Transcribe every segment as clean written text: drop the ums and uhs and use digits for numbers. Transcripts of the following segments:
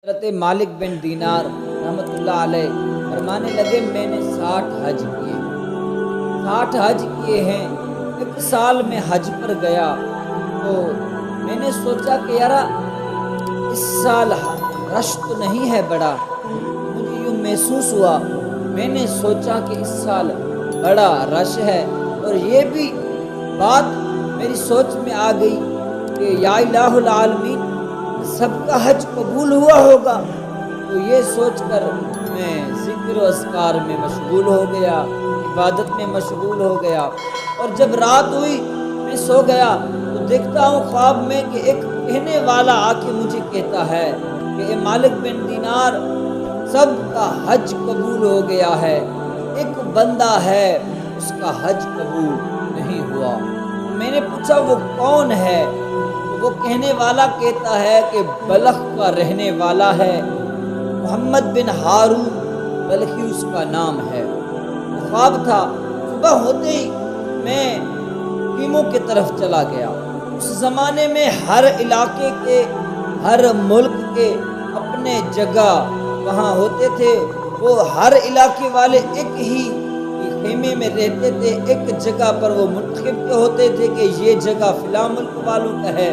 حضرت مالک بن دینار رحمۃ اللہ علیہ فرمانے لگے میں نے 60 حج کیے 60 حج کیے ہیں۔ ایک سال میں حج پر گیا تو میں نے سوچا کہ یار اس سال رش تو نہیں ہے بڑا، مجھے یوں محسوس ہوا، میں نے سوچا کہ اس سال بڑا رش ہے، اور یہ بھی بات میری سوچ میں آ گئی کہ یا الہ العالمین سب کا حج قبول ہوا ہوگا۔ تو یہ سوچ کر میں ذکر و اذکار میں مشغول ہو گیا، عبادت میں مشغول ہو گیا، اور جب رات ہوئی میں سو گیا تو دیکھتا ہوں خواب میں کہ ایک کہنے والا آ کے مجھے کہتا ہے کہ اے مالک بن دینار سب کا حج قبول ہو گیا ہے، ایک بندہ ہے اس کا حج قبول نہیں ہوا۔ میں نے پوچھا وہ کون ہے؟ وہ کہنے والا کہتا ہے کہ بلخ کا رہنے والا ہے، محمد بن ہارون بلخی اس کا نام ہے۔ خواب تھا۔ صبح ہوتے ہی میں خیموں کی طرف چلا گیا۔ اس زمانے میں ہر علاقے کے، ہر ملک کے اپنے جگہ وہاں ہوتے تھے، وہ ہر علاقے والے ایک ہی خیمے میں رہتے تھے، ایک جگہ پر وہ منتخب ہوتے تھے کہ یہ جگہ فلاں ملک والوں کا ہے،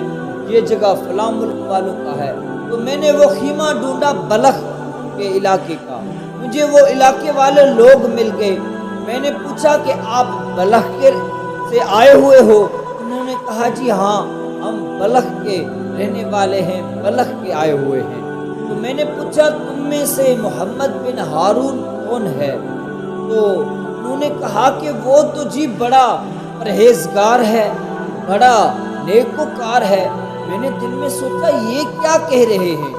یہ جگہ فلاں ملک والوں کا ہے۔ تو میں نے وہ خیمہ ڈھونڈا بلخ کے علاقے کا، مجھے وہ علاقے والے لوگ مل گئے۔ میں نے پوچھا کہ آپ بلخ کے سے آئے ہوئے ہو؟ انہوں نے کہا جی ہاں ہم بلخ کے رہنے والے ہیں، بلخ کے آئے ہوئے ہیں۔ تو میں نے پوچھا تم میں سے محمد بن ہارون کون ہے؟ تو انہوں نے کہا کہ وہ تو جی بڑا پرہیزگار ہے، بڑا نیکوکار ہے۔ میں نے دل میں سوچا یہ کیا کہہ رہے ہیں،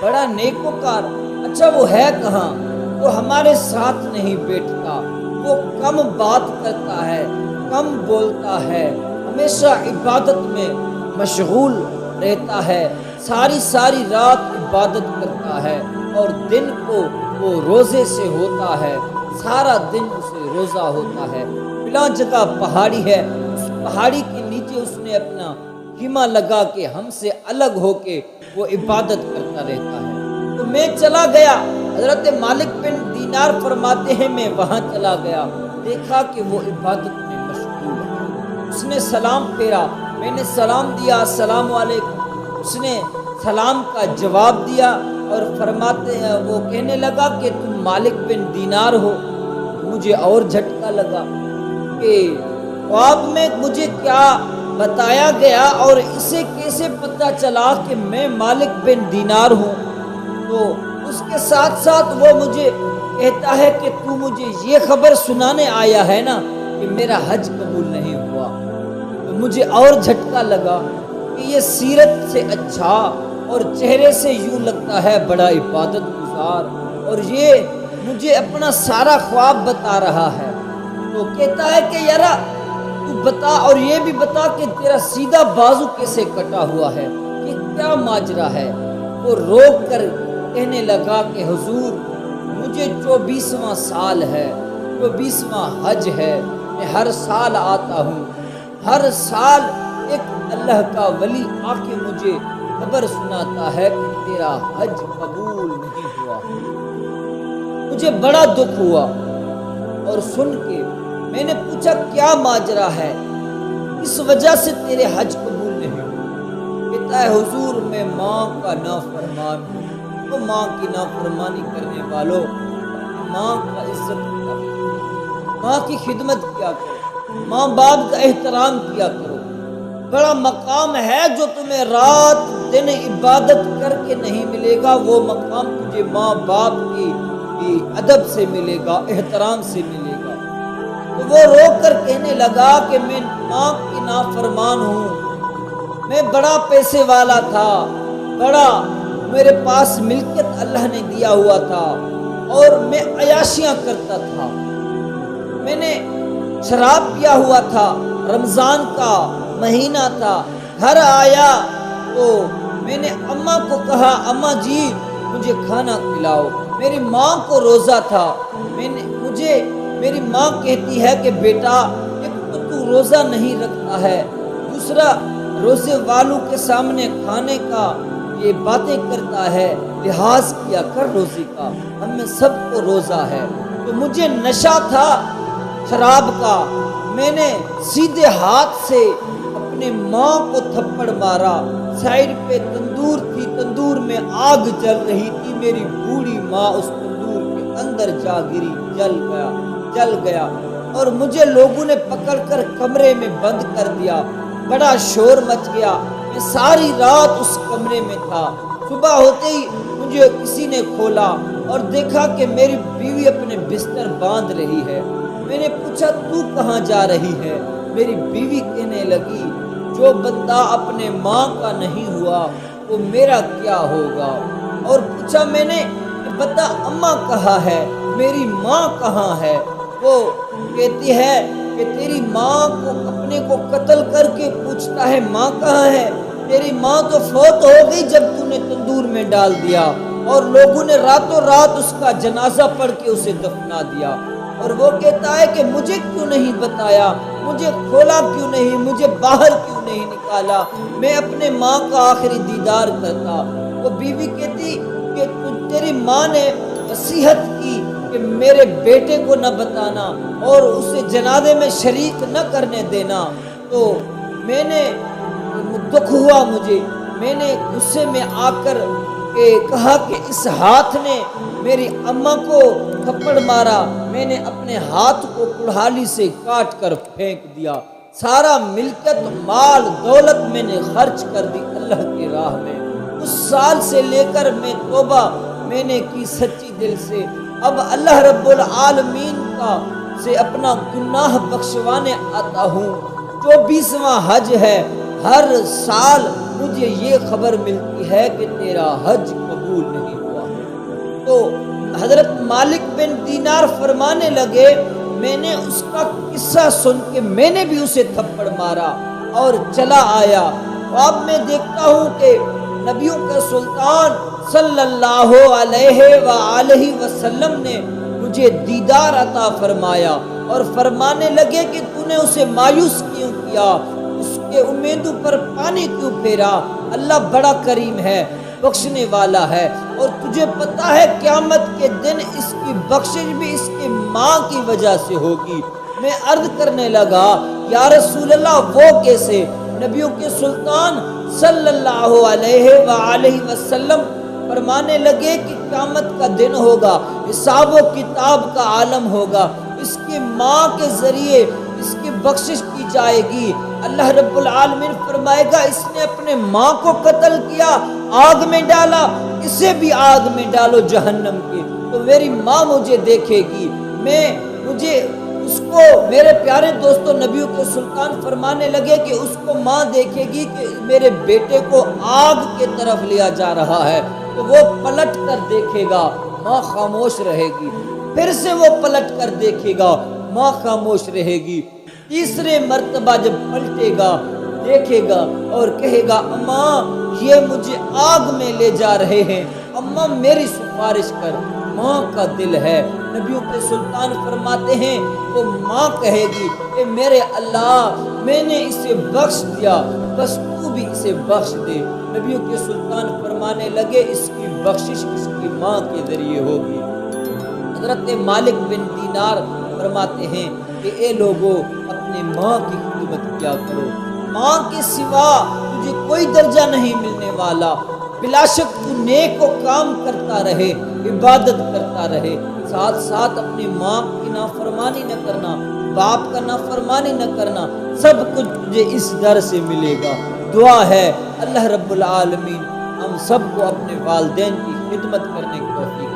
بڑا نیکوکار؟ اچھا وہ ہے کہاں؟ وہ ہمارے ساتھ نہیں بیٹھتا، وہ کم بات کرتا ہے، کم بولتا ہے، ہمیشہ عبادت میں مشغول رہتا ہے، ساری رات عبادت کرتا ہے، اور دن کو وہ روزے سے ہوتا ہے، سارا دن اسے روزہ ہوتا ہے۔ فلاں جگہ پہاڑی ہے، اس پہاڑی کے نیچے اس نے اپنا خیمہ لگا کے ہم سے الگ ہو کے وہ عبادت کرتا رہتا ہے۔ تو میں چلا گیا، حضرت مالک بن دینار فرماتے ہیں میں وہاں چلا گیا، دیکھا کہ وہ عبادت میں مشغول ہے۔ اس نے سلام پھیرا، میں نے سلام دیا، السلام علیکم۔ اس نے سلام کا جواب دیا اور فرماتے ہیں، وہ کہنے لگا کہ تم مالک بن دینار ہو۔ مجھے اور جھٹکا لگا کہ خواب میں مجھے کیا بتایا گیا اور اسے کیسے پتہ چلا کہ میں مالک بن دینار ہوں۔ تو اس کے ساتھ ساتھ وہ مجھے کہتا ہے کہ تو مجھے یہ خبر سنانے آیا ہے نا کہ میرا حج قبول نہیں ہوا۔ تو مجھے اور جھٹکا لگا کہ یہ سیرت سے اچھا اور چہرے سے یوں لگتا ہے بڑا عبادت گزار، اور یہ مجھے اپنا سارا خواب بتا رہا ہے۔ تو کہتا ہے کہ یار تو بتا، اور یہ بھی بتا کہ تیرا سیدھا بازو کیسے کٹا ہوا ہے، یہ کیا ماجرا ہے؟ وہ روک کر کہنے لگا کہ حضور مجھے 24واں سال ہے، 24واں حج ہے، میں ہر سال آتا ہوں، ہر سال ایک اللہ کا ولی آ کے مجھے خبر سناتا ہے کہ تیرا حج قبول نہیں ہوا۔ مجھے بڑا دکھ ہوا، اور سن کے میں نے پوچھا کیا ماجرا ہے، اس وجہ سے تیرے حج قبول نہیں ہوا؟ کہتا ہے حضور میں ماں کا نافرمان ہوں۔ تو ماں کی نافرمانی کرنے والوں ماں کا عزت کیا کرو، ماں کی خدمت کیا کرو، ماں باپ کا احترام کیا کرو۔ بڑا مقام ہے جو تمہیں رات دن عبادت کر کے نہیں ملے گا، وہ مقام تجھے ماں باپ کی ادب سے ملے گا، احترام سے ملے گا۔ تو وہ رو کر کہنے لگا کہ میں ماں کی نافرمان ہوں، میں بڑا پیسے والا تھا، بڑا میرے پاس ملکیت اللہ نے دیا ہوا تھا، اور میں عیاشیاں کرتا تھا، میں نے شراب پیا ہوا تھا، رمضان کا مہینہ تھا، گھر آیا تو میں نے اماں کو کہا اماں جی مجھے کھانا کھلاؤ، میری ماں کو روزہ تھا، میری ماں کہتی ہے کہ بیٹا ایک تو روزہ نہیں رکھتا ہے، دوسرا روزے والوں کے سامنے کھانے کا یہ باتیں کرتا ہے، لحاظ کیا کر روزی کا، ہم میں سب کو روزہ ہے۔ تو مجھے نشہ تھا شراب کا، میں نے سیدھے ہاتھ سے اپنے ماں کو تھپڑ مارا۔ سائڈ پہ تندور تھی، تندور میں آگ جل رہی تھی، میری بوڑھی ماں اس تندور کے اندر جا گری، جل گیا اور مجھے لوگوں نے پکڑ کر کمرے میں بند کر دیا۔ بڑا شور مچ گیا، میں ساری رات اس کمرے میں تھا۔ صبح ہوتے ہی مجھے کسی نے کھولا اور دیکھا کہ میری بیوی اپنے بستر باندھ رہی ہے۔ میں نے پوچھا تو کہاں جا رہی ہے؟ میری بیوی کہنے لگی جو بندہ اپنے ماں کا نہیں ہوا وہ میرا کیا ہوگا؟ اور پوچھا میں نے بتا اماں کہاں ہے، میری ماں کہاں ہے؟ وہ کہتی ہے کہ تیری ماں کو اپنے کو قتل کر کے پوچھتا ہے ماں کہاں ہے؟ تیری ماں تو فوت ہو گئی جب تو نے تندور میں ڈال دیا، اور لوگوں نے راتوں رات اس کا جنازہ پڑھ کے اسے دفنا دیا۔ اور وہ کہتا ہے کہ مجھے کیوں نہیں بتایا، مجھے کھولا کیوں نہیں، مجھے باہر کیوں نہیں نکالا، میں اپنے ماں کا آخری دیدار کرتا۔ وہ بیوی کہتی کہ تیری ماں نے نصیحت کی کہ میرے بیٹے کو نہ بتانا اور اسے جنازے میں شریک نہ کرنے دینا۔ تو میں نے دکھ ہوا، میں نے غصے میں آ کر کہا کہ اس ہاتھ نے میری اماں کو تھپڑ مارا، میں نے اپنے ہاتھ کو کڑھالی سے کاٹ کر پھینک دیا، سارا ملکت مال دولت میں نے خرچ کر دی اللہ کی راہ میں۔ اس سال سے لے کر میں توبہ میں نے کی سچی دل سے، اب اللہ رب العالمین کا سے اپنا گناہ بخشوانے آتا ہوں۔ 24واں حج ہے، ہر سال مجھے یہ خبر ملتی ہے کہ تیرا حج قبول نہیں ہوا۔ تو حضرت مالک بن دینار فرمانے لگے میں نے اس کا قصہ سن کے میں نے بھی اسے تھپڑ مارا اور چلا آیا۔ اب میں دیکھتا ہوں کہ نبیوں کا سلطان صلی اللہ علیہ وآلہ وسلم نے مجھے دیدار عطا فرمایا اور فرمانے لگے کہ تو نے اسے مایوس کیوں کیا، اس کے امیدوں پر پانی کیوں پھیرا؟ اللہ بڑا کریم ہے، بخشنے والا ہے، اور تجھے پتا ہے قیامت کے دن اس کی بخشش بھی اس کی ماں کی وجہ سے ہوگی۔ میں عرض کرنے لگا یا رسول اللہ وہ کیسے؟ نبیوں کے سلطان صلی اللہ علیہ وآلہ وسلم فرمانے لگے کہ قیامت کا دن ہوگا، حساب و کتاب کا عالم ہوگا، اس کی ماں کے ذریعے اس کی بخشش کی جائے گی۔ اللہ رب العالمین فرمائے گا اس نے اپنے ماں کو قتل کیا، آگ میں ڈالا، اسے بھی آگ میں ڈالو جہنم کے، تو میری ماں مجھے دیکھے گی، مجھے اس کو میرے پیارے دوستو نبیوں کے سلطان فرمانے لگے کہ اس کو ماں دیکھے گی کہ میرے بیٹے کو آگ کے طرف لیا جا رہا ہے، تو وہ پلٹ کر دیکھے گا، ماں خاموش رہے گی، پھر سے وہ پلٹ کر دیکھے گا، ماں خاموش رہے گی، تیسرے مرتبہ جب پلٹے گا دیکھے گا اور کہے گا اماں یہ مجھے آگ میں لے جا رہے ہیں، اماں میری سفارش کر۔ ماں کا دل ہے، نبیوں کے سلطان فرماتے ہیں وہ ماں کہے گی کہ میرے اللہ میں نے اسے بخش دیا، بس تو بھی اسے بخش دے۔ نبیوں کے سلطان فرمانے لگے اس کی بخشش اس کی ماں کے ذریعے ہوگی۔ حضرت مالک بن دینار فرماتے ہیں کہ اے لوگوں اپنے ماں کی خدمت کیا کرو، ماں کے سوا تجھے کوئی درجہ نہیں ملنے والا، بلا شک تو نیک و کام کرتا رہے، عبادت کرتا رہے، ساتھ ساتھ اپنی ماں کی نافرمانی نہ کرنا، باپ کا نافرمانی نہ کرنا، سب کچھ تجھے اس در سے ملے گا۔ دعا ہے اللہ رب العالمین ہم سب کو اپنے والدین کی خدمت کرنے کی توفیق